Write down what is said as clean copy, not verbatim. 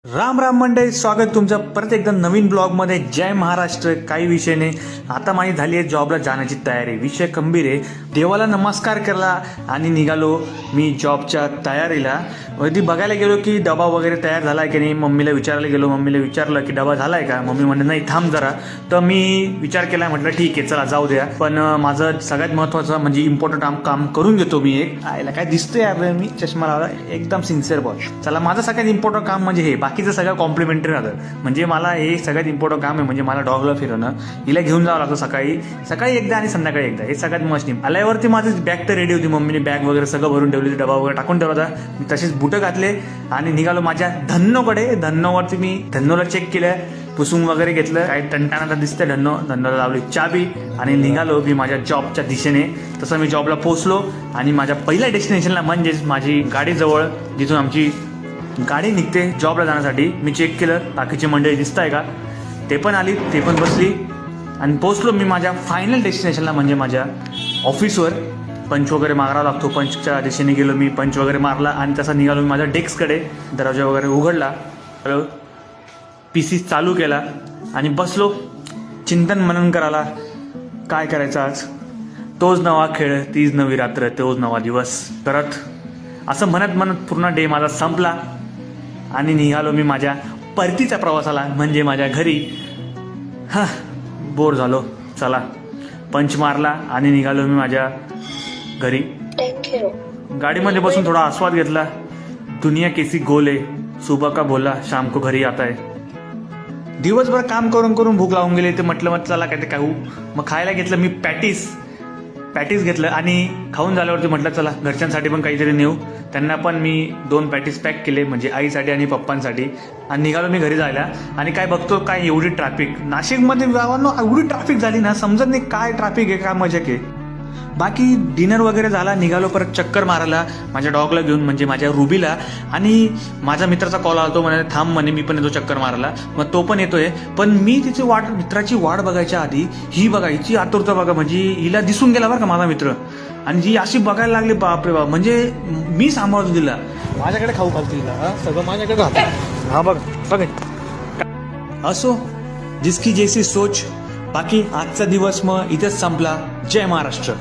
राम राम मंडळी, स्वागत तुमचं परत एकदा नवीन ब्लॉगमध्ये. जय महाराष्ट्र. काही विषय नाही, आता माझी झाली आहे जॉबला जाण्याची तयारी. विषय गंभीर आहे. देवाला नमस्कार केला आणि निघालो मी जॉबच्या तयारीला. ती बघायला गेलो की डबा वगैरे तयार झाला आहे की नाही. मम्मीला विचारायला गेलो, मम्मीला विचारलं की डबा झाला आहे का. मम्मी म्हणते नाही थांब जरा. तर मी विचार केला, म्हटलं ठीक आहे चला जाऊ द्या. पण माझं सगळ्यात महत्त्वाचं म्हणजे इम्पॉर्टंट काम करून घेतो मी. एक आयला काय दिसतोय यार, मी चष्मा लावला, एकदम सिन्सिअर बॉय. चला माझं सगळ्यात इम्पॉर्टंट काम म्हणजे हे, बाकीचं सगळं कॉम्प्लिमेंटरी राहतं. म्हणजे मला हे सगळ्यात इम्पॉर्टंट काम आहे, म्हणजे मला डॉगला फिरवणं. हिला घेऊन जावं लागतं सकाळी एकदा आणि संध्याकाळी एकदा. हे सगळ्यात मस्त. आल्यावरती माझी बॅग तर रेडी होती. मम्मीने बॅग वगैरे सगळं भरून ठेवली, डबा वगैरे टाकून ठेवला होता. मी तसेच बुटं घातले आणि निघालो माझ्या धन्नोकडे. धन्नोवरती मी धन्नोला चेक केलं, पुसून वगैरे घेतलं. काही टणटाणा दिसतंय धन्नोला लावली चाबी आणि निघालो मी माझ्या जॉबच्या दिशेने. तसं मी जॉबला पोहोचलो आणि माझ्या पहिल्या डेस्टिनेशनला म्हणजेच माझी गाडीजवळ, जिथून आमची गाडी निघते जॉबला जाण्यासाठी, मी चेक केलं बाकीची मंडळी दिसत आहे का. ते पण आली, ते पण बसली आणि पोहोचलो मी माझ्या फायनल डेस्टिनेशनला म्हणजे माझ्या ऑफिसवर. पंच वगैरे मारावा लागतो, पंचच्या दिशेने गेलो मी, पंच वगैरे मारला आणि तसा निघालो मी माझ्या डेस्ककडे. दरवाजा वगैरे उघडला, PC चालू केला आणि बसलो चिंतन मनन करायला. काय करायचं आज, तोच नवा खेळ, तीच नवी रात्र, तोच नवा दिवस करत असं म्हणत पूर्ण डे माझा संपला आणि निघालो मी माझ्या परतीच्या प्रवासाला म्हणजे माझ्या घरी. बोर झालो, चला पंच मारला आणि निघालो मी माझ्या घरी. गाडीमध्ये बसून थोडा आस्वाद घेतला. दुनिया कैसी गोल है, सुबह का बोला शाम को घरी आता है. दिवसभर काम करून करून भूक लावून गेली. ते म्हटलं चला काय ते खाऊ. मग खायला घेतलं मी पॅटीस घेतलं आणि खाऊन झाल्यावरती म्हटलं चला घरच्यांसाठी पण काहीतरी नेऊ. त्यांना पण मी 2 पॅटीस पॅक केले, म्हणजे आईसाठी आणि पप्पांसाठी. आणि निघालो मी घरी जायला. आणि काय बघतो, काय एवढी ट्रॅफिक नाशिकमध्ये गावांनो, एवढी ट्रॅफिक झाली ना, समजत नाही काय ट्रॅफिक आहे, काय मजाक आहे. बाकी डिनर वगैरे झाला, निघालो परत चक्कर मारायला माझ्या डॉगला घेऊन म्हणजे माझ्या रुबीला. आणि माझ्या मित्राचा कॉल आला, तो म्हणे थांब म्हणे मी पण येतो चक्कर मारायला. मग तो पण येतोय. पण मी तिची मित्राची वाट बघायच्या आधी ही बघायची आतुरता बघा. म्हणजे हिला दिसून गेला बरं का माझा मित्र, आणि जी अशी बघायला लागली बापरे बाप. म्हणजे मी सांभाळतो तिला, माझ्याकडे खाऊ घालते तिला, सगळं माझ्याकडे राहतं. हा बघ असो, जिसकी जैसी सोच. बाकी आजचा दिवस मग इथेच संपला. जय महाराष्ट्र.